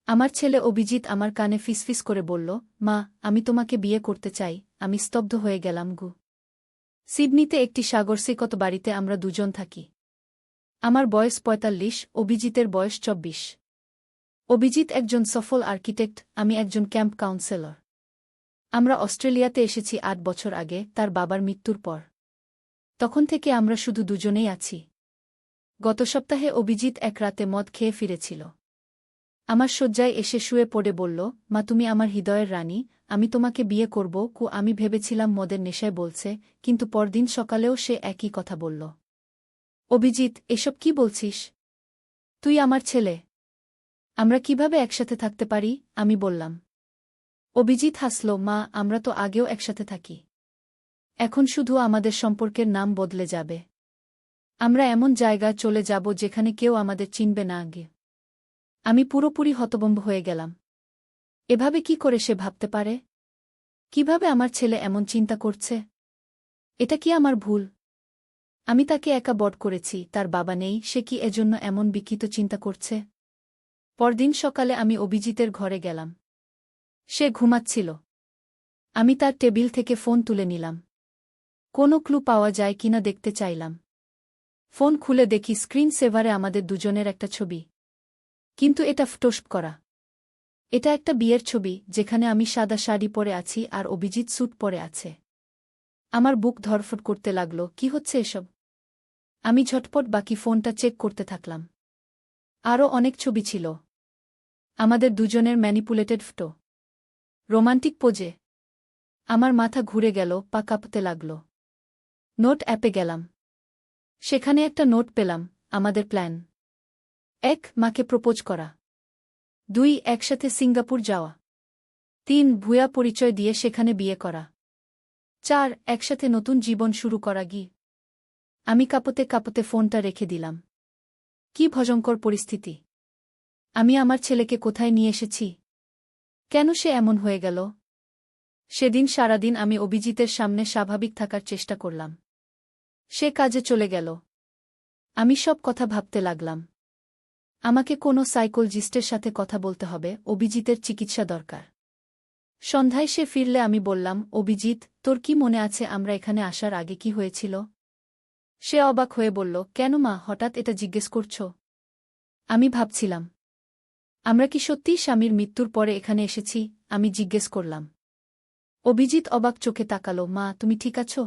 আমার ছেলে অভিজিৎ আমার কানে ফিসফিস করে বলল, মা, আমি তোমাকে বিয়ে করতে চাই। আমি স্তব্ধ হয়ে গেলাম গু। সিডনিতে একটি সাগরসৈকত বাড়িতে আমরা দুজন থাকি। আমার বয়স ৪৫, অভিজিতের বয়স ২৪। অভিজিৎ একজন সফল আর্কিটেক্ট, আমি একজন ক্যাম্প কাউন্সেলর। আমরা অস্ট্রেলিয়াতে এসেছি ৮ বছর আগে, তার বাবার মৃত্যুর পর। তখন থেকে আমরা শুধু দুজনেই আছি। গত সপ্তাহে অভিজিৎ এক রাতে মদ খেয়ে ফিরেছিল। আমার শয্যায় এসে শুয়ে পড়ে বলল, মা, তুমি আমার হৃদয়ের রানী, আমি তোমাকে বিয়ে করব। আমি ভেবেছিলাম মদের নেশায় বলছে, কিন্তু পরদিন সকালেও সে একই কথা বলল। অভিজিৎ, এসব কি বলছিস? তুই আমার ছেলে। আমরা কিভাবে একসাথে থাকতে পারি? আমি বললাম। অভিজিৎ হাসল, মা, আমরা তো আগেও একসাথে থাকি। এখন শুধু আমাদের সম্পর্কের নাম বদলে যাবে। আমরা এমন জায়গায় চলে যাব যেখানে কেউ আমাদের চিনবে না আগে। আমি পুরোপুরি হতভম্ব হয়ে গেলাম। এভাবে কি করে সে ভাবতে পারে? কিভাবে আমার ছেলে এমন চিন্তা করছে? এটা কি আমার ভুল? আমি তাকে একা বড় করেছি, তার বাবা নেই, সে কি এজন্য এমন বিকৃত চিন্তা করছে? পরদিন সকালে আমি অভিজিতের ঘরে গেলাম। সে ঘুমাচ্ছিল। আমি তার টেবিল থেকে ফোন তুলে নিলাম। কোনো ক্লু পাওয়া যায় কিনা দেখতে চাইলাম। ফোন খুলে দেখি স্ক্রিন সেভারে আমাদের দুজনের একটা ছবি। কিন্তু এটা ফটোশপ করা। এটা একটা বিয়ের ছবি, যেখানে আমি সাদা শাড়ি পরে আছি আর অভিজিৎ স্যুট পরে আছে। আমার বুক ধড়ফড় করতে লাগল, কি হচ্ছে এসব? আমি ঝটপট বাকি ফোনটা চেক করতে থাকলাম। আরও অনেক ছবি ছিল। আমাদের দুজনের ম্যানিপুলেটেড ফটো। রোমান্টিক পোজে। আমার মাথা ঘুরে গেল, পা কাঁপতে লাগল। নোট অ্যাপে গেলাম। সেখানে একটা নোট পেলাম, আমাদের প্ল্যান। ১. মাকে প্রপোজ করা। ২. একসাথে সিঙ্গাপুর যাওয়া। ৩. ভুয়া পরিচয় দিয়ে সেখানে বিয়ে করা। ৪. একসাথে নতুন জীবন শুরু করা। আমি কাঁপতে কাঁপতে ফোনটা রেখে দিলাম। কি ভয়ঙ্কর পরিস্থিতি! আমি আমার ছেলেকে কোথায় নিয়ে এসেছি? কেন সে এমন হয়ে গেল? সেদিন সারাদিন আমি অভিজিতের সামনে স্বাভাবিক থাকার চেষ্টা করলাম। সে কাজে চলে গেল। আমি সব কথা ভাবতে লাগলাম। আমাকে কোনো সাইকোলজিস্টের সাথে কথা বলতে হবে, অভিজিতের চিকিৎসা দরকার। সন্ধ্যায় সে ফিরলে আমি বললাম, অভিজিৎ, তোর কি মনে আছে আমরা এখানে আসার আগে কি হয়েছিল? সে অবাক হয়ে বলল, কেন মা, হঠাৎ এটা জিজ্ঞেস করছ? আমি ভাবছিলাম, আমরা কি সত্যিই স্বামীর মৃত্যুর পরে এখানে এসেছি? আমি জিজ্ঞেস করলাম। অভিজিৎ অবাক চোখে তাকালো, মা, তুমি ঠিক আছো?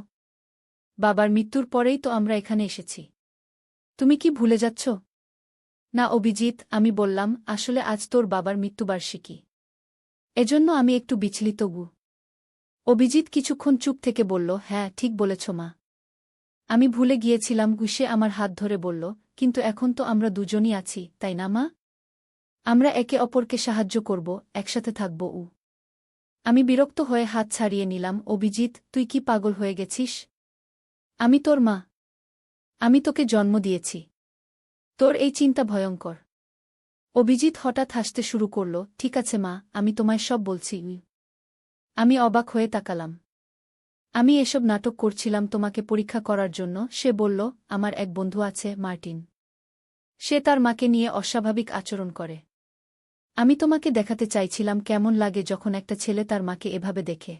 বাবার মৃত্যুর পরেই তো আমরা এখানে এসেছি। তুমি কি ভুলে যাচ্ছ? না অভিজিৎ, আমি বললাম, আসলে আজ তোর বাবার মৃত্যুবার্ষিকী। এজন্য আমি একটু বিচলিত। অভিজিৎ কিছুক্ষণ চুপ থেকে বলল, হ্যাঁ, ঠিক বলেছ মা। আমি ভুলে গিয়েছিলাম। সে আমার হাত ধরে বলল, কিন্তু এখন তো আমরা দুজনই আছি, তাই না মা? আমরা একে অপরকে সাহায্য করব, একসাথে থাকব। আমি বিরক্ত হয়ে হাত ছাড়িয়ে নিলাম। অভিজিৎ, তুই কি পাগল হয়ে গেছিস? আমি তোর মা। আমি তোকে জন্ম দিয়েছি। তোর এই চিন্তা ভয়ঙ্কর। অভিজিৎ হঠাৎ হাসতে শুরু করল, ঠিক আছে মা, আমি তোমায় সব বলছি। আমি অবাক হয়ে তাকালাম। আমি এসব নাটক করছিলাম তোমাকে পরীক্ষা করার জন্য। সে বলল, আমার এক বন্ধু আছে, মার্টিন। সে তার মাকে নিয়ে অস্বাভাবিক আচরণ করে। আমি তোমাকে দেখাতে চাইছিলাম কেমন লাগে যখন একটা ছেলে তার মাকে এভাবে দেখে।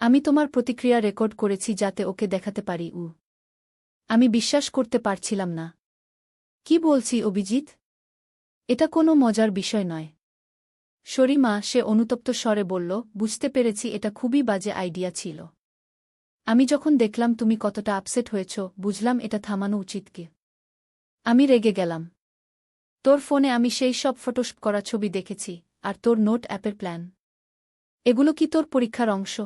আমি তোমার প্রতিক্রিয়া রেকর্ড করেছি যাতে ওকে দেখাতে পারি। আমি বিশ্বাস করতে পারছিলাম না। কি বলছি অভিজিৎ? এটা কোনো মজার বিষয় নয়। সরি মা, সে অনুতপ্ত স্বরে বলল, বুঝতে পেরেছি, এটা খুবই বাজে আইডিয়া ছিল। আমি যখন দেখলাম তুমি কতটা আপসেট হয়েছ, বুঝলাম এটা থামানো উচিত কি। আমি রেগে গেলাম। তোর ফোনে আমি সেই সব ফটোশপ করা ছবি দেখেছি, আর তোর নোট অ্যাপের প্ল্যান। এগুলো কি তোর পরীক্ষার অংশ?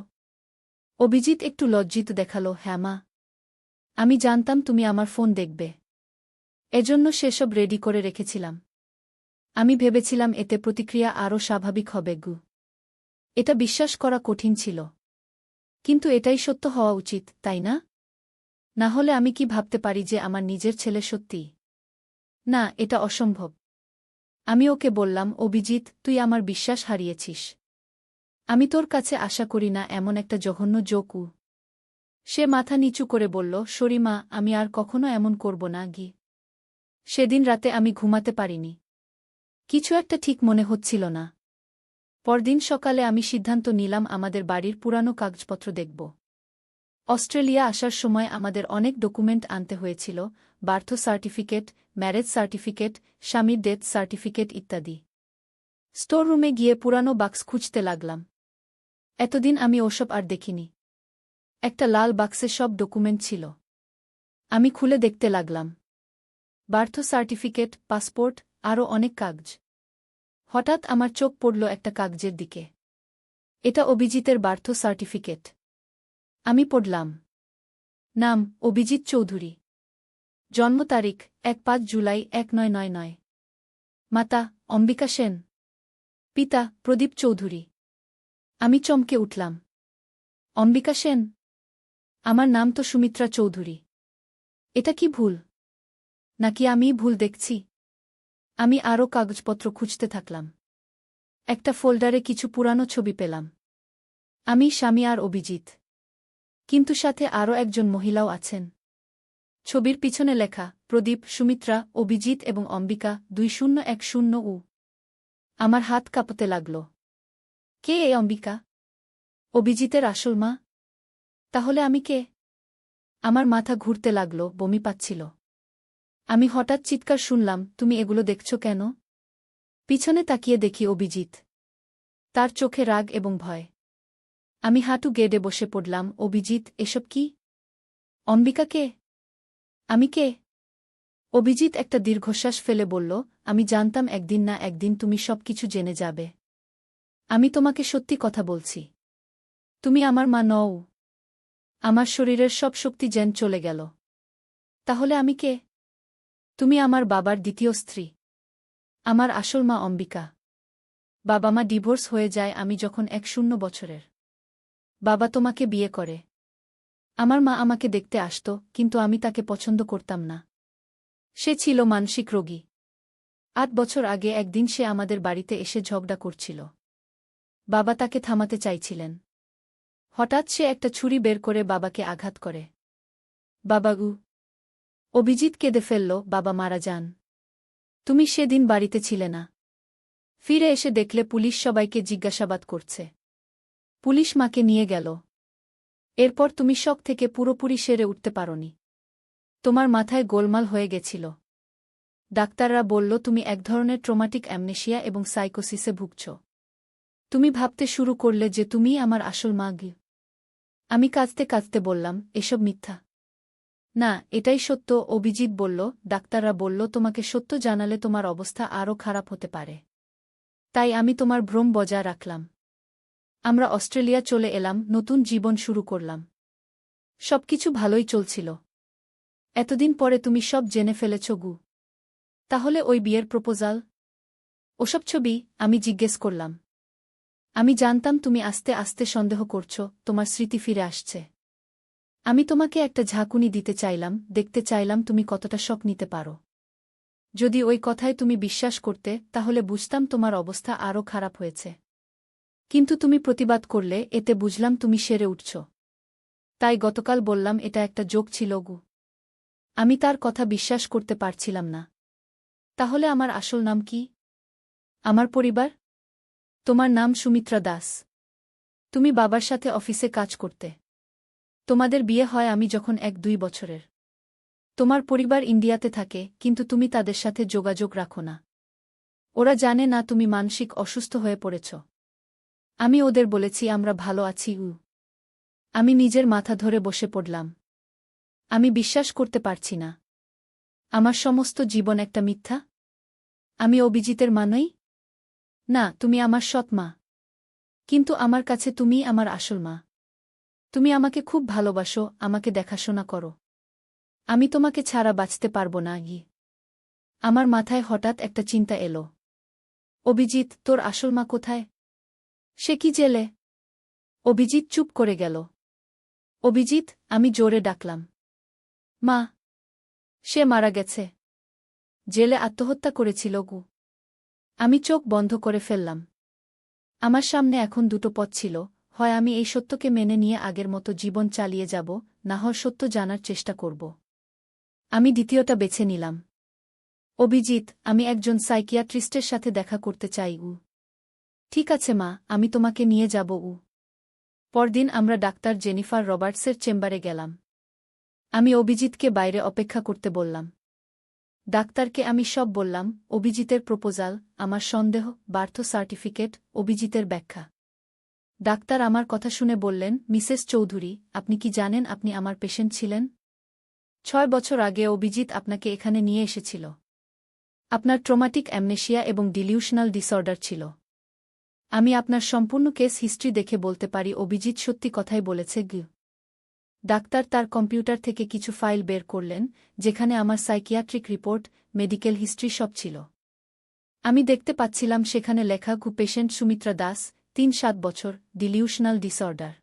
অভিজিৎ একটু লজ্জিত দেখালো, হ্যাঁ মা। আমি জানতাম তুমি আমার ফোন দেখবে। এজন্য সেসব রেডি করে রেখেছিলাম। আমি ভেবেছিলাম এতে প্রতিক্রিয়া আরও স্বাভাবিক হবে। এটা বিশ্বাস করা কঠিন ছিল। কিন্তু এটাই সত্য হওয়া উচিত, তাই না? না হলে আমি কি ভাবতে পারি যে আমার নিজের ছেলে সত্যি? না, এটা অসম্ভব। আমি ওকে বললাম, অভিজিৎ, তুই আমার বিশ্বাস হারিয়েছিস। আমি তোর কাছে আশা করি না এমন একটা জঘন্য জোক। সে মাথা নিচু করে বলল, সরি মা, আমি আর কখনো এমন করব না। সেদিন রাতে আমি ঘুমাতে পারিনি। কিছু একটা ঠিক মনে হচ্ছিল না। পরদিন সকালে আমি সিদ্ধান্ত নিলাম আমাদের বাড়ির পুরানো কাগজপত্র দেখব। অস্ট্রেলিয়া আসার সময় আমাদের অনেক ডকুমেন্ট আনতে হয়েছিল, বার্থ সার্টিফিকেট, ম্যারেজ সার্টিফিকেট, স্বামীর ডেথ সার্টিফিকেট ইত্যাদি। স্টোর রুমে গিয়ে পুরানো বাক্স খুঁজতে লাগলাম। এতদিন আমি ওসব আর দেখিনি। একটা লাল বাক্সে সব ডকুমেন্ট ছিল। আমি খুলে দেখতে লাগলাম। বার্থ সার্টিফিকেট, পাসপোর্ট, আরও অনেক কাগজ। হঠাৎ আমার চোখ পড়ল একটা কাগজের দিকে। এটা অভিজিতের বার্থ সার্টিফিকেট। আমি পড়লাম। নাম অভিজিৎ চৌধুরী। জন্ম তারিখ ১-৫ জুলাই ১৯৯৯। মাতা অম্বিকা সেন। পিতা প্রদীপ চৌধুরী। আমি চমকে উঠলাম। অম্বিকা সেন? আমার নাম তো সুমিত্রা চৌধুরী। এটা কি ভুল? নাকি আমিই ভুল দেখছি? আমি আরও কাগজপত্র খুঁজতে থাকলাম। একটা ফোল্ডারে কিছু পুরানো ছবি পেলাম। আমি, স্বামী আর অভিজিৎ। কিন্তু সাথে আরও একজন মহিলাও আছেন। ছবির পিছনে লেখা প্রদীপ, সুমিত্রা, অভিজিৎ এবং অম্বিকা ২০১০। আমার হাত কাঁপতে লাগল। কে এই অম্বিকা? অভিজিতের আসল মা? তাহলে আমি কে? আমার মাথা ঘুরতে লাগল, বমি পাচ্ছিল। আমি হঠাৎ চিৎকার শুনলাম, তুমি এগুলো দেখছ কেন? পিছনে তাকিয়ে দেখি অভিজিৎ। তার চোখে রাগ এবং ভয়। আমি হাঁটু গেড়ে বসে পড়লাম। অভিজিৎ, এসব কি? অম্বিকা কে? আমি কে? অভিজিৎ একটা দীর্ঘশ্বাস ফেলে বলল, আমি জানতাম একদিন না একদিন তুমি সব কিছু জেনে যাবে। আমি তোমাকে সত্যি কথা বলছি। তুমি আমার মা নও। আমার শরীরের সব শক্তি যেন চলে গেল। তাহলে আমি কে? তুমি আমার বাবার দ্বিতীয় স্ত্রী। আমার আসল মা অম্বিকা। বাবা মা ডিভোর্স হয়ে যায় আমি যখন ১-০ বছরের। বাবা তোমাকে বিয়ে করে। আমার মা আমাকে দেখতে আসত, কিন্তু আমি তাকে পছন্দ করতাম না। সে ছিল মানসিক রোগী। ৮ বছর আগে একদিন সে আমাদের বাড়িতে এসে ঝগড়া করছিল। বাবা তাকে থামাতে চাইছিলেন। হঠাৎ সে একটা ছুরি বের করে বাবাকে আঘাত করে। বাবা অভিজিৎ কেঁদে ফেলল, বাবা মারা যান। তুমি সেদিন বাড়িতে ছিলে না। ফিরে এসে দেখলে পুলিশ সবাইকে জিজ্ঞাসাবাদ করছে। পুলিশ মাকে নিয়ে গেল। এরপর তুমি শক থেকে পুরোপুরি সেরে উঠতে পারোনি। তোমার মাথায় গোলমাল হয়ে গেছিল। ডাক্তাররা বলল তুমি এক ধরনের ট্রমাটিক অ্যামনেশিয়া এবং সাইকোসিসে ভুগছ। তুমি ভাবতে শুরু করলে যে তুমিই আমার আসল মা। আমি কাঁদতে কাঁদতে বললাম, এসব মিথ্যা। না, এটাই সত্য। অভিজিৎ বলল, ডাক্তাররা বলল তোমাকে সত্য জানালে তোমার অবস্থা আরও খারাপ হতে পারে। তাই আমি তোমার ভ্রম বজায় রাখলাম। আমরা অস্ট্রেলিয়া চলে এলাম, নতুন জীবন শুরু করলাম। সবকিছু ভালোই চলছিল। এতদিন পরে তুমি সব জেনে ফেলেছ তাহলে ওই বিয়ের প্রপোজাল? ওসব ছবি? আমি জিজ্ঞেস করলাম। আমি জানতাম তুমি আস্তে আস্তে সন্দেহ করছ, তোমার স্মৃতি ফিরে আসছে। আমি তোমাকে একটা ঝাঁকুনি দিতে চাইলাম, দেখতে চাইলাম তুমি কতটা শক নিতে পারো। যদি ওই কথায় তুমি বিশ্বাস করতে, তাহলে বুঝতাম তোমার অবস্থা আরও খারাপ হয়েছে। কিন্তু তুমি প্রতিবাদ করলে, এতে বুঝলাম তুমি সেরে উঠছ। তাই গতকাল বললাম এটা একটা জোক ছিল আমি তার কথা বিশ্বাস করতে পারছিলাম না। তাহলে আমার আসল নাম কি? আমার পরিবার? তোমার নাম সুমিত্রা দাস। তুমি বাবার সাথে অফিসে কাজ করতে। তোমাদের বিয়ে হয় আমি যখন ১-২ বছরের। তোমার পরিবার ইন্ডিয়াতে থাকে, কিন্তু তুমি তাদের সাথে যোগাযোগ রাখো না। ওরা জানে না তুমি মানসিক অসুস্থ হয়ে পড়েছ। আমি ওদের বলেছি আমরা ভালো আছি। আমি নিজের মাথা ধরে বসে পড়লাম। আমি বিশ্বাস করতে পারছি না। আমার সমস্ত জীবন একটা মিথ্যা? আমি অভিজিতের মা নই? না, তুমি আমার সৎ মা। কিন্তু আমার কাছে তুমিই আমার আসল মা। তুমি আমাকে খুব ভালোবাসো, আমাকে দেখাশোনা করো। আমি তোমাকে ছাড়া বাঁচতে পারবো না। আমার মাথায় হঠাৎ একটা চিন্তা এলো। অভিজিৎ, তোর আসল মা কোথায়? সে কি জেলে? অভিজিৎ চুপ করে গেল। অভিজিৎ, আমি জোরে ডাকলাম। মা! সে মারা গেছে। জেলে আত্মহত্যা করেছিল আমি চোখ বন্ধ করে ফেললাম। আমার সামনে এখন দুটো পথ ছিল, হয় আমি এই সত্যকে মেনে নিয়ে আগের মতো জীবন চালিয়ে যাব, না হয় সত্য জানার চেষ্টা করব। আমি দ্বিতীয়টা বেছে নিলাম। অভিজিৎ, আমি একজন সাইকিয়াট্রিস্টের সাথে দেখা করতে চাই। ঠিক আছে মা, আমি তোমাকে নিয়ে যাব। পরদিন আমরা ডাক্তার জেনিফার রবার্টসের চেম্বারে গেলাম। আমি অভিজিৎকে বাইরে অপেক্ষা করতে বললাম। ডাক্তারকে আমি সব বললাম, অভিজিতের প্রপোজাল, আমার সন্দেহ, বার্থ সার্টিফিকেট, অভিজিতের ব্যাখ্যা। ডাক্তার আমার কথা শুনে বললেন, মিসেস চৌধুরী, আপনি কি জানেন আপনি আমার পেশেন্ট ছিলেন? 6 বছর আগে অভিজিৎ আপনাকে এখানে নিয়ে এসেছিল। আপনার ট্রমাটিক অ্যামনেশিয়া এবং ডিলিউশনাল ডিসঅর্ডার ছিল। আমি আপনার সম্পূর্ণ কেস হিস্ট্রি দেখে বলতে পারি অভিজিৎ সত্যি কথাই বলেছে। ডাক্তার তার কম্পিউটার থেকে কিছু ফাইল বের করলেন, যেখানে আমার সাইকিয়াট্রিক রিপোর্ট, মেডিকেল হিস্ট্রি সব ছিল। আমি দেখতে পাচ্ছিলাম সেখানে লেখা পেশেন্ট সুমিত্রা দাস, 3-7 বছর, ডিলিউশনাল ডিসঅর্ডার।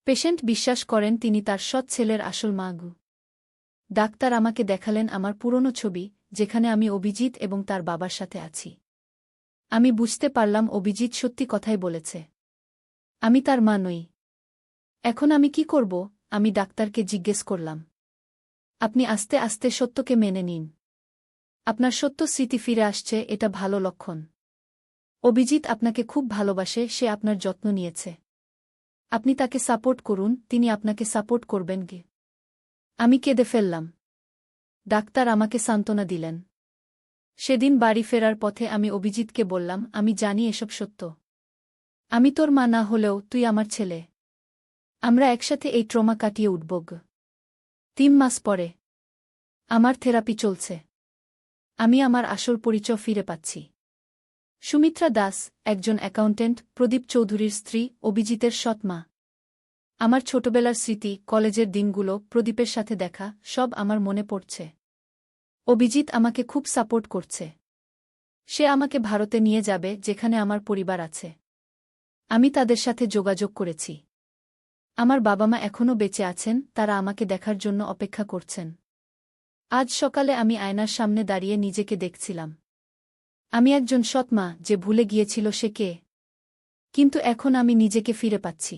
পেশেন্ট বিশ্বাস করেন তিনি তার সৎ ছেলের আসল মা। ডাক্তার আমাকে দেখালেন আমার পুরনো ছবি, যেখানে আমি অভিজিৎ এবং তার বাবার সাথে আছি। আমি বুঝতে পারলাম অভিজিৎ সত্যি কথাই বলেছে। আমি তার মা নই। এখন আমি কি করব? আমি ডাক্তারকে জিজ্ঞেস করলাম। আপনি আস্তে আস্তে সত্যকে মেনে নিন। আপনার সত্য স্মৃতি ফিরে আসছে, এটা ভালো লক্ষণ। অভিজিৎ আপনাকে খুব ভালোবাসে, সে আপনার যত্ন নিয়েছে। আপনি তাকে সাপোর্ট করুন, তিনি আপনাকে সাপোর্ট করবেন। আমি কেঁদে ফেললাম। ডাক্তার আমাকে সান্ত্বনা দিলেন। সেদিন বাড়ি ফেরার পথে আমি অভিজিৎকে বললাম, আমি জানি এসব সত্য। আমি তোর মা না হলেও তুই আমার ছেলে। আমরা একসাথে এই ট্রমা কাটিয়ে উঠব। 3 মাস পরে আমার থেরাপি চলছে। আমি আমার আসল পরিচয় ফিরে পাচ্ছি। সুমিত্রা দাস, একজন অ্যাকাউন্টেন্ট, প্রদীপ চৌধুরীর স্ত্রী, অভিজিতের সৎ মা। আমার ছোটবেলার স্মৃতি, কলেজের দিনগুলো, প্রদীপের সাথে দেখা, সব আমার মনে পড়ছে। অভিজিৎ আমাকে খুব সাপোর্ট করছে। সে আমাকে ভারতে নিয়ে যাবে, যেখানে আমার পরিবার আছে। আমি তাদের সাথে যোগাযোগ করেছি। আমার বাবা মা এখনও বেঁচে আছেন, তারা আমাকে দেখার জন্য অপেক্ষা করছেন। আজ সকালে আমি আয়নার সামনে দাঁড়িয়ে নিজেকে দেখছিলাম। আমি একজন সৎ মা, যে ভুলে গিয়েছিল সে কে। কিন্তু এখন আমি নিজেকে ফিরে পাচ্ছি।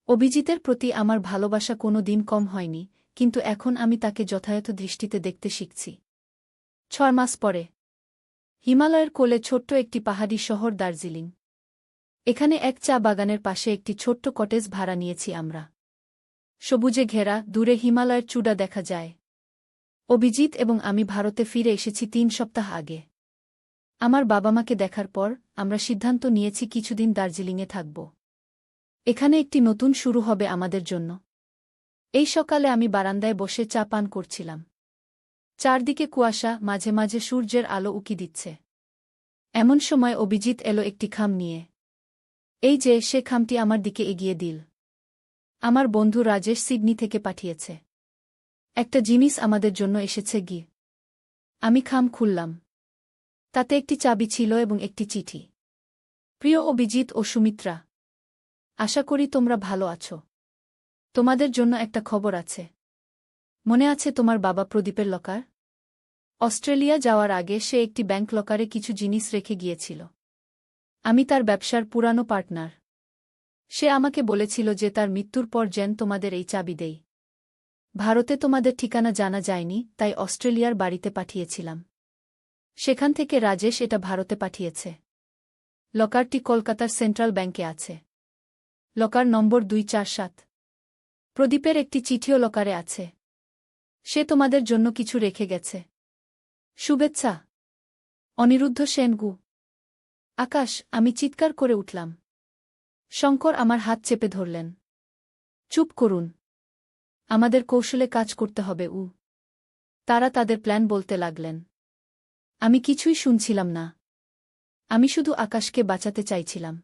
অভিজিতের প্রতি আমার ভালোবাসা কোনো দিন কম হয়নি, কিন্তু এখন আমি তাকে যথাযথ দৃষ্টিতে দেখতে শিখছি। 6 মাস পরে হিমালয়ের কোলে ছোট্ট একটি পাহাড়ি শহর দার্জিলিং। এখানে এক চা বাগানের পাশে একটি ছোট্ট কটেজ ভাড়া নিয়েছি আমরা। সবুজে ঘেরা, দূরে হিমালয়ের চূড়া দেখা যায়। অভিজিৎ এবং আমি ভারতে ফিরে এসেছি 3 সপ্তাহ আগে। আমার বাবা মাকে দেখার পর আমরা সিদ্ধান্ত নিয়েছি কিছুদিন দার্জিলিংয়ে থাকব। এখানে একটি নতুন শুরু হবে আমাদের জন্য। এই সকালে আমি বারান্দায় বসে চা পান করছিলাম। চারদিকে কুয়াশা, মাঝে মাঝে সূর্যের আলো উকি দিচ্ছে। এমন সময় অভিজিৎ এলো একটি খাম নিয়ে। এই যে, সে খামটি আমার দিকে এগিয়ে দিল। আমার বন্ধু রাজেশ সিডনি থেকে পাঠিয়েছে। একটা জিনিস আমাদের জন্য এসেছে। আমি খাম খুললাম। তাতে একটি চাবি ছিল এবং একটি চিঠি। প্রিয় অভিজিৎ ও সুমিত্রা, আশা করি তোমরা ভালো আছো। তোমাদের জন্য একটা খবর আছে। মনে আছে তোমার বাবা প্রদীপের লকার? অস্ট্রেলিয়া যাওয়ার আগে সে একটি ব্যাংক লকারে কিছু জিনিস রেখে গিয়েছিল। আমি তার ব্যবসার পুরানো পার্টনার। সে আমাকে বলেছিল যে তার মৃত্যুর পর যেন তোমাদের এই চাবি দেই। ভারতে তোমাদের ঠিকানা জানা যায়নি, তাই অস্ট্রেলিয়ার বাড়িতে পাঠিয়েছিলাম। সেখান থেকে রাজেশ এটা ভারতে পাঠিয়েছে। লকারটি কলকাতার সেন্ট্রাল ব্যাংকে আছে। লকার নম্বর 247। প্রদীপের একটি চিঠিও লকারে আছে। সে তোমাদের জন্য কিছু রেখে গেছে। শুভেচ্ছা, অনিরুদ্ধ সেনগু। আকাশ, আমি চিৎকার করে উঠলাম। শঙ্কর আমার হাত চেপে ধরলেন। চুপ করুন। আমাদের কৌশলে কাজ করতে হবে। তারা তাদের প্ল্যান বলতে লাগলেন। আমি কিছুই শুনছিলাম না। আমি শুধু আকাশকে বাঁচাতে চাইছিলাম।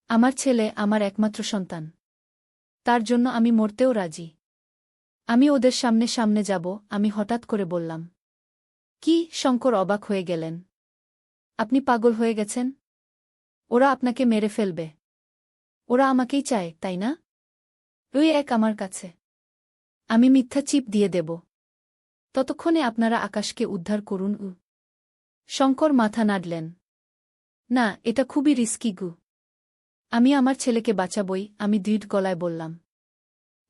আমার ছেলে, আমার একমাত্র সন্তান। তার জন্য আমি মরতেও রাজি। আমি ওদের সামনে সামনে যাব। আমি হঠাৎ করে বললাম। কি? শঙ্কর অবাক হয়ে গেলেন। আপনি পাগল হয়ে গেছেন? ওরা আপনাকে মেরে ফেলবে। ওরা আমাকেই চায়, তাই না? ওই এক আমার কাছে। আমি মিথ্যা চিপ দিয়ে দেব। ততক্ষণে আপনারা আকাশকে উদ্ধার করুন। শঙ্কর মাথা নাড়লেন। না, এটা খুবই রিস্কি। আমি আমার ছেলেকে বাঁচাবই, আমি দৃঢ় গলায় বললাম।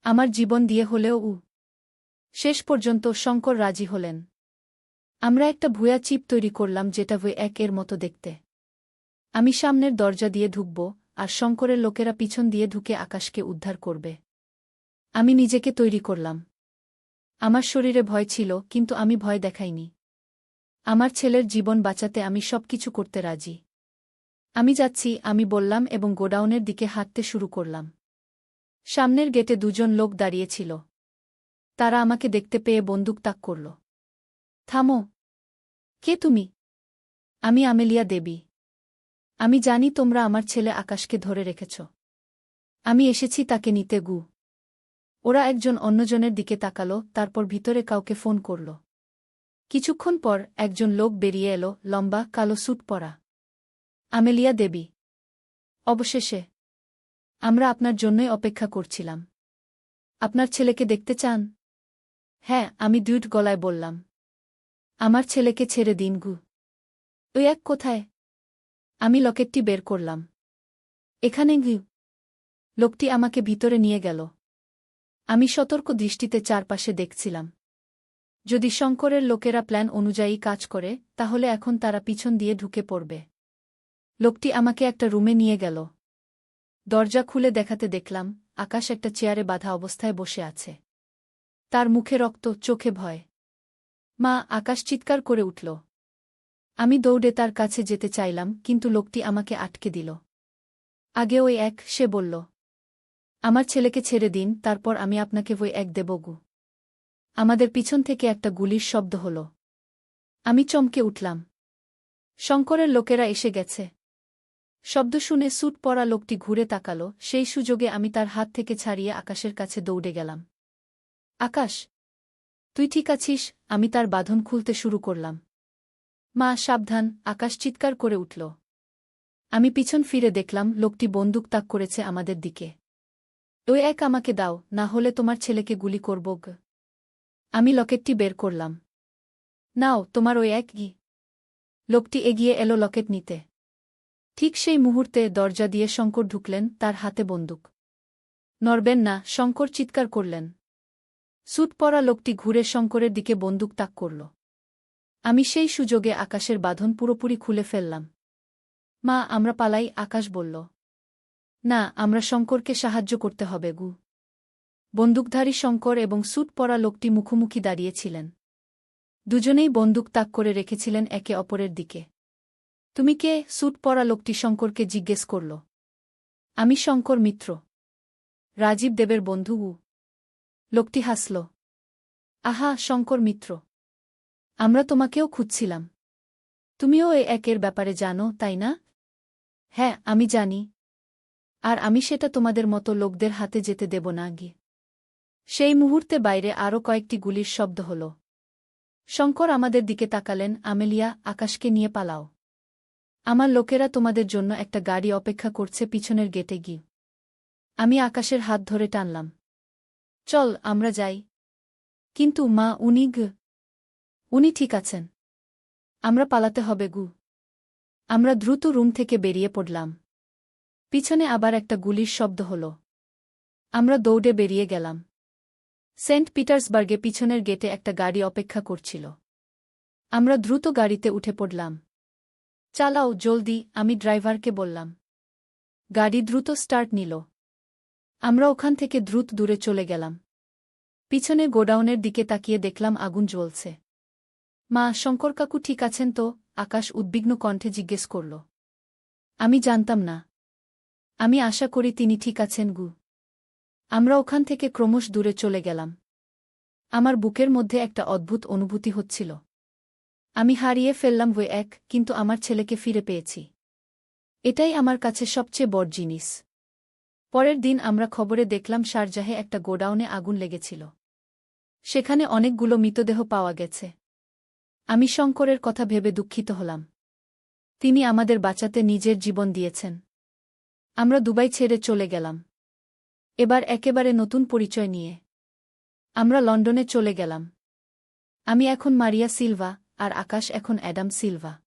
আমার জীবন দিয়ে হলেও। শেষ পর্যন্ত শঙ্কর রাজি হলেন। আমরা একটা ভুয়া চিপ তৈরি করলাম যেটা V1 এর মতো দেখতে। আমি সামনের দরজা দিয়ে ঢুকব, আর শঙ্করের লোকেরা পিছন দিয়ে ঢুকে আকাশকে উদ্ধার করবে। আমি নিজেকে তৈরি করলাম। আমার শরীরে ভয় ছিল, কিন্তু আমি ভয় দেখাইনি। আমার ছেলের জীবন বাঁচাতে আমি সবকিছু করতে রাজি। আমি যাচ্ছি, আমি বললাম এবং গোডাউনের দিকে হাঁটতে শুরু করলাম। সামনের গেটে দুজন লোক দাঁড়িয়েছিল। তারা আমাকে দেখতে পেয়ে বন্দুক তাক করল। থামো! কে তুমি? আমি আমেলিয়া দেবী। আমি জানি তোমরা আমার ছেলে আকাশকে ধরে রেখেছ। আমি এসেছি তাকে নিতে গু। ওরা একজন অন্যজনের দিকে তাকালো, তারপর ভিতরে কাউকে ফোন করল। কিছুক্ষণ পর একজন লোক বেরিয়ে এলো, লম্বা, কালো স্যুট পরা। আমেলিয়া দেবী। অবশেষে! আমরা আপনার জন্যই অপেক্ষা করছিলাম। আপনার ছেলেকে দেখতে চান? হ্যাঁ, আমি দ্রুত গলায় বললাম। আমার ছেলেকে ছেড়ে দিন গু। V1 কোথায়? আমি লকেটটি বের করলাম। এখানে গু। লোকটি আমাকে ভিতরে নিয়ে গেল। আমি সতর্ক দৃষ্টিতে চারপাশে দেখছিলাম। যদি শঙ্করের লোকেরা প্ল্যান অনুযায়ী কাজ করে, তাহলে এখন তারা পিছন দিয়ে ঢুকে পড়বে। লোকটি আমাকে একটা রুমে নিয়ে গেল। দরজা খুলে দেখাতে দেখলাম, আকাশ একটা চেয়ারে বাঁধা অবস্থায় বসে আছে। তার মুখে রক্ত, চোখে ভয়। মা! আকাশ চিৎকার করে উঠল। আমি দৌড়ে তার কাছে যেতে চাইলাম, কিন্তু লোকটি আমাকে আটকে দিল। আগে V1, সে বলল। আমার ছেলেকে ছেড়ে দিন, তারপর আমি আপনাকে V1 দেব গু। আমাদের পিছন থেকে একটা গুলির শব্দ হল। আমি চমকে উঠলাম। শঙ্করের লোকেরা এসে গেছে। শব্দ শুনে স্যুট পরা লোকটি ঘুরে তাকালো, সেই সুযোগে আমি তার হাত থেকে ছাড়িয়ে আকাশের কাছে দৌড়ে গেলাম। আকাশ! তুই ঠিক আছিস? আমি তার বাঁধন খুলতে শুরু করলাম। মা, সাবধান! আকাশ চিৎকার করে উঠল। আমি পিছন ফিরে দেখলাম লোকটি বন্দুক তাক করেছে আমাদের দিকে। V1 আমাকে দাও, না হলে তোমার ছেলেকে গুলি করব গ। আমি লকেটটি বের করলাম। নাও, তোমার V1 কি? লোকটি এগিয়ে এলো লকেট নিতে। ঠিক সেই মুহূর্তে দরজা দিয়ে শঙ্কর ঢুকলেন, তার হাতে বন্দুক। নড়বেন না! শঙ্কর চিৎকার করলেন। স্যুট পরা লোকটি ঘুরে শঙ্করের দিকে বন্দুক তাক করল। আমি সেই সুযোগে আকাশের বাঁধন পুরোপুরি খুলে ফেললাম। মা, আমরা পালাই! আকাশ বলল। না, আমরা শঙ্করকে সাহায্য করতে হবে গু। বন্দুকধারী শঙ্কর এবং স্যুট পরা লোকটি মুখোমুখি দাঁড়িয়েছিলেন। দুজনেই বন্দুক তাক করে রেখেছিলেন একে অপরের দিকে। তুমি কে? স্যুট পরা লোকটি শঙ্করকে জিজ্ঞেস করল। আমি শঙ্কর মিত্র, রাজীব দেবের বন্ধু গু। লোকটি হাসল। আহা, শঙ্কর মিত্র! আমরা তোমাকেও খুঁজছিলাম। তুমিও V1 এর ব্যাপারে জানো, তাই না? হ্যাঁ, আমি জানি। আর আমি সেটা তোমাদের মতো লোকদের হাতে যেতে দেব না গি। সেই মুহূর্তে বাইরে আরও কয়েকটি গুলির শব্দ হল। শঙ্কর আমাদের দিকে তাকালেন। আমেলিয়া, আকাশকে নিয়ে পালাও। আমার লোকেরা তোমাদের জন্য একটা গাড়ি অপেক্ষা করছে পিছনের গেটে গি। আমি আকাশের হাত ধরে টানলাম। চল, আমরা যাই। কিন্তু মা, উনি গ। উনি ঠিক আছেন। আমরা পালাতে হবে গু। আমরা দ্রুত রুম থেকে বেরিয়ে পড়লাম। পিছনে আবার একটা গুলির শব্দ হল। আমরা দৌড়ে বেরিয়ে গেলাম। সেন্ট পিটার্সবার্গে পিছনের গেটে একটা গাড়ি অপেক্ষা করছিল। আমরা দ্রুত গাড়িতে উঠে পড়লাম। চালাও, জলদি! আমি ড্রাইভারকে বললাম। গাড়ি দ্রুত স্টার্ট নিল। আমরা ওখান থেকে দ্রুত দূরে চলে গেলাম। পিছনে গোডাউনের দিকে তাকিয়ে দেখলাম আগুন জ্বলছে। মা, শঙ্কর কাকু ঠিক আছেন তো? আকাশ উদ্বিগ্ন কণ্ঠে জিজ্ঞেস করল। আমি জানতাম না। আমি আশা করি তিনি ঠিক আছেন গু। আমরা ওখান থেকে ক্রমশ দূরে চলে গেলাম। আমার বুকের মধ্যে একটা অদ্ভুত অনুভূতি হচ্ছিল। আমি হারিয়ে ফেললাম V1, কিন্তু আমার ছেলেকে ফিরে পেয়েছি। এটাই আমার কাছে সবচেয়ে বড় জিনিস। পরের দিন আমরা খবরে দেখলাম শারজাহে একটা গোডাউনে আগুন লেগেছিল। সেখানে অনেকগুলো মৃতদেহ পাওয়া গেছে। আমি শঙ্করের কথা ভেবে দুঃখিত হলাম। তিনি আমাদের বাঁচাতে নিজের জীবন দিয়েছেন। আমরা দুবাই ছেড়ে চলে গেলাম। এবার একেবারে নতুন পরিচয় নিয়ে আমরা লন্ডনে চলে গেলাম। আমি এখন মারিয়া সিলভা, আর আকাশ এখন অ্যাডাম সিলভা।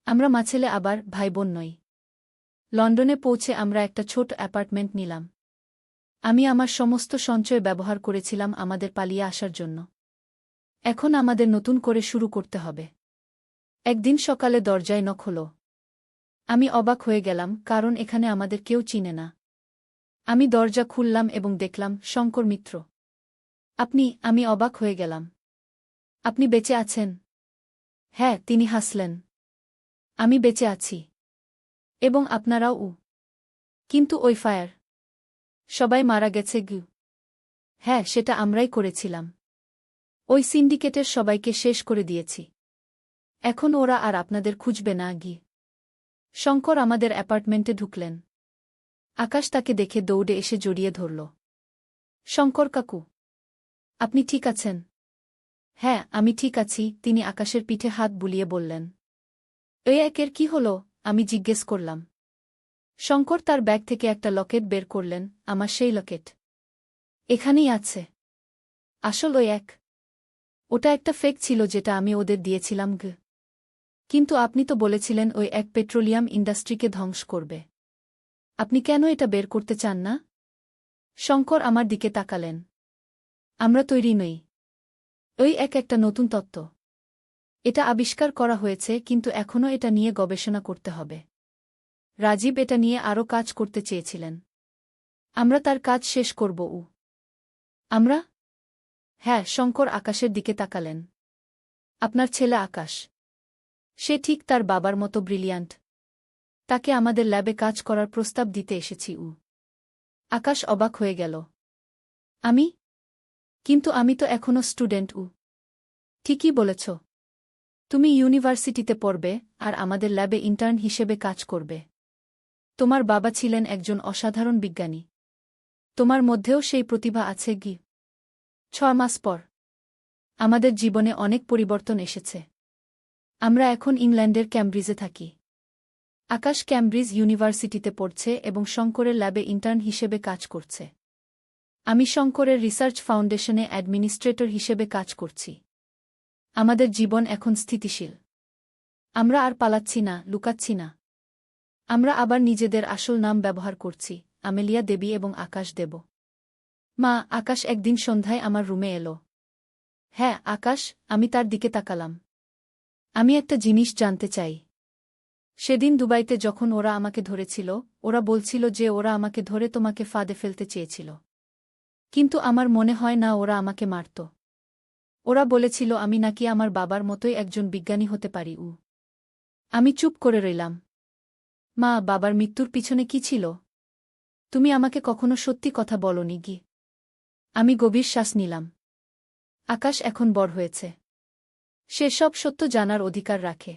আমরা মাছেলে আবার ভাই বোন নই। লন্ডনে পৌঁছে আমরা একটা ছোট অ্যাপার্টমেন্ট নিলাম। আমি আমার সমস্ত সঞ্চয় ব্যবহার করেছিলাম আমাদের পালিয়ে আসার জন্য। এখন আমাদের নতুন করে শুরু করতে হবে। একদিন সকালে দরজায় নক হলো। আমি অবাক হয়ে গেলাম, কারণ এখানে আমাদের কেউ চিনে না। আমি দরজা খুললাম এবং দেখলাম শঙ্কর মিত্র। আমি অবাক হয়ে গেলাম। আপনি বেঁচে আছেন? হ্যাঁ, তিনি হাসলেন। আমি বেঁচে আছি। এবং আপনারাও। কিন্তু ওই ফায়ার? সবাই মারা গেছে গু? হ্যাঁ, সেটা আমরাই করেছিলাম। ওই সিন্ডিকেটের সবাইকে শেষ করে দিয়েছি। এখন ওরা আর আপনাদের খুঁজবে না গি। শঙ্কর আমাদের অ্যাপার্টমেন্টে ঢুকলেন। আকাশ তাকে দেখে দৌড়ে এসে জড়িয়ে ধরল। শঙ্কর কাকু, আপনি ঠিক আছেন? হ্যাঁ, আমি ঠিক আছি, তিনি আকাশের পিঠে হাত বুলিয়ে বললেন। এই একের কি হলো? আমি জিজ্ঞেস করলাম। শঙ্কর তার ব্যাগ থেকে একটা লকেট বের করলেন। আমার সেই লকেট এখানেই আছে। আসল ওই এক? ওটা একটা ফেক ছিল যেটা আমি ওদের দিয়েছিলাম গ। কিন্তু আপনি তো বলেছিলেন ওই এক পেট্রোলিয়াম ইন্ডাস্ট্রিকে ধ্বংস করবে। আপনি কেন এটা বের করতে চান না? শঙ্কর আমার দিকে তাকালেন। আমরা তৈরি নই। ওই একটা নতুন তত্ত্ব। এটা আবিষ্কার করা হয়েছে, কিন্তু এখনও এটা নিয়ে গবেষণা করতে হবে। রাজীব এটা নিয়ে আরও কাজ করতে চেয়েছিলেন। আমরা তার কাজ শেষ করব। আমরা? হ্যাঁ, শঙ্কর আকাশের দিকে তাকালেন। আপনার ছেলে আকাশ, সে ঠিক তার বাবার মতো ব্রিলিয়ান্ট। তাকে আমাদের ল্যাবে কাজ করার প্রস্তাব দিতে এসেছি। আকাশ অবাক হয়ে গেল। আমি? কিন্তু আমি তো এখনও স্টুডেন্ট। ঠিকই বলেছ। তুমি ইউনিভার্সিটিতে পড়বে আর আমাদের ল্যাবে ইন্টার্ন হিসেবে কাজ করবে। তোমার বাবা ছিলেন একজন অসাধারণ বিজ্ঞানী। তোমার মধ্যেও সেই প্রতিভা আছে গি। 6 মাস পর আমাদের জীবনে অনেক পরিবর্তন এসেছে। আমরা এখন ইংল্যান্ডের ক্যামব্রিজে থাকি। আকাশ ক্যামব্রিজ ইউনিভার্সিটিতে পড়ছে এবং শঙ্করের ল্যাবে ইন্টার্ন হিসেবে কাজ করছে। আমি শঙ্করের রিসার্চ ফাউন্ডেশনে অ্যাডমিনিস্ট্রেটর হিসেবে কাজ করছি। আমাদের জীবন এখন স্থিতিশীল। আমরা আর পালাচ্ছি না, লুকাচ্ছি না। আমরা আবার নিজেদের আসল নাম ব্যবহার করছি, আমেলিয়া দেবী এবং আকাশ দেব। মা, আকাশ একদিন সন্ধ্যায় আমার রুমে এলো। হ্যাঁ, আকাশ, আমি তার দিকে তাকালাম। আমি একটা জিনিস জানতে চাই। সেদিন দুবাইতে যখন ওরা আমাকে ধরেছিল, ওরা বলছিল যে ওরা আমাকে ধরে তোমাকে ফাঁদে ফেলতে চেয়েছিল। কিন্তু আমার মনে হয় না ওরা আমাকে মারত। ওরা বলেছিল আমি নাকি আমার বাবার মতোই একজন বিজ্ঞানী হতে পারি। আমি চুপ করে রইলাম। মা, বাবার মৃত্যুর পিছনে কি ছিল? তুমি আমাকে কখনো সত্যি কথা বলনি গি। আমি গভীর শ্বাস নিলাম। আকাশ এখন বড় হয়েছে। সে সব সত্য জানার অধিকার রাখে।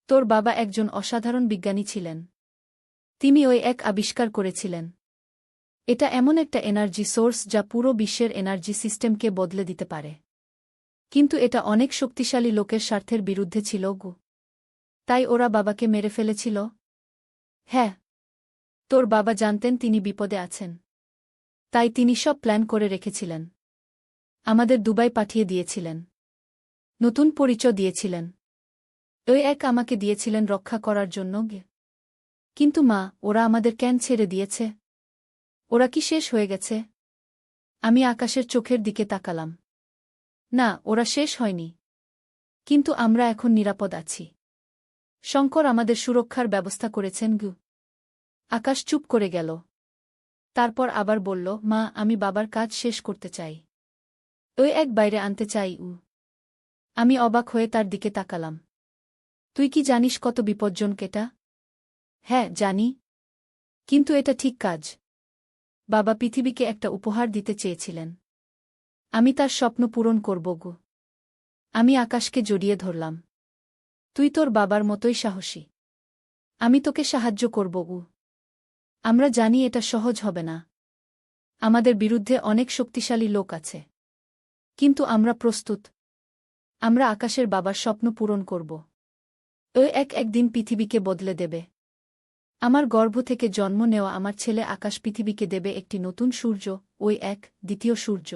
তোর বাবা একজন অসাধারণ বিজ্ঞানী ছিলেন। তিনি ওই এক আবিষ্কার করেছিলেন। এটা এমন একটা এনার্জি সোর্স যা পুরো বিশ্বের এনার্জি সিস্টেমকে বদলে দিতে পারে। কিন্তু এটা অনেক শক্তিশালী লোকের স্বার্থের বিরুদ্ধে ছিল গু। তাই ওরা বাবাকে মেরে ফেলেছিল? হ্যাঁ। তোর বাবা জানতেন তিনি বিপদে আছেন। তাই তিনি সব প্ল্যান করে রেখেছিলেন। আমাদের দুবাই পাঠিয়ে দিয়েছিলেন। নতুন পরিচয় দিয়েছিলেন। ওই এক আমাকে দিয়েছিলেন রক্ষা করার জন্য গে। কিন্তু মা, ওরা আমাদের কেন ছেড়ে দিয়েছে? ওরা কি শেষ হয়ে গেছে? আমি আকাশের চোখের দিকে তাকালাম। না, ওরা শেষ হয়নি। কিন্তু আমরা এখন নিরাপদ আছি। শঙ্কর আমাদের সুরক্ষার ব্যবস্থা করেছেন গু। আকাশ চুপ করে গেল। তারপর আবার বলল, মা, আমি বাবার কাজ শেষ করতে চাই। ওই এক বাইরে আনতে চাই। আমি অবাক হয়ে তার দিকে তাকালাম। তুই কি জানিস কত বিপজ্জনক এটা? হ্যাঁ, জানি। কিন্তু এটা ঠিক কাজ। বাবা পৃথিবীকে একটা উপহার দিতে চেয়েছিলেন। আমি তার স্বপ্ন পূরণ করব গো। আমি আকাশকে জড়িয়ে ধরলাম। তুই তোর বাবার মতোই সাহসী। আমি তোকে সাহায্য করব গো। আমরা জানি এটা সহজ হবে না। আমাদের বিরুদ্ধে অনেক শক্তিশালী লোক আছে। কিন্তু আমরা প্রস্তুত। আমরা আকাশের বাবার স্বপ্ন পূরণ করব। ওই একদিন পৃথিবীকে বদলে দেবে। আমার গর্ভ থেকে জন্ম নেওয়া আমার ছেলে আকাশ পৃথিবীকে দেবে একটি নতুন সূর্য, ওই দ্বিতীয় সূর্য।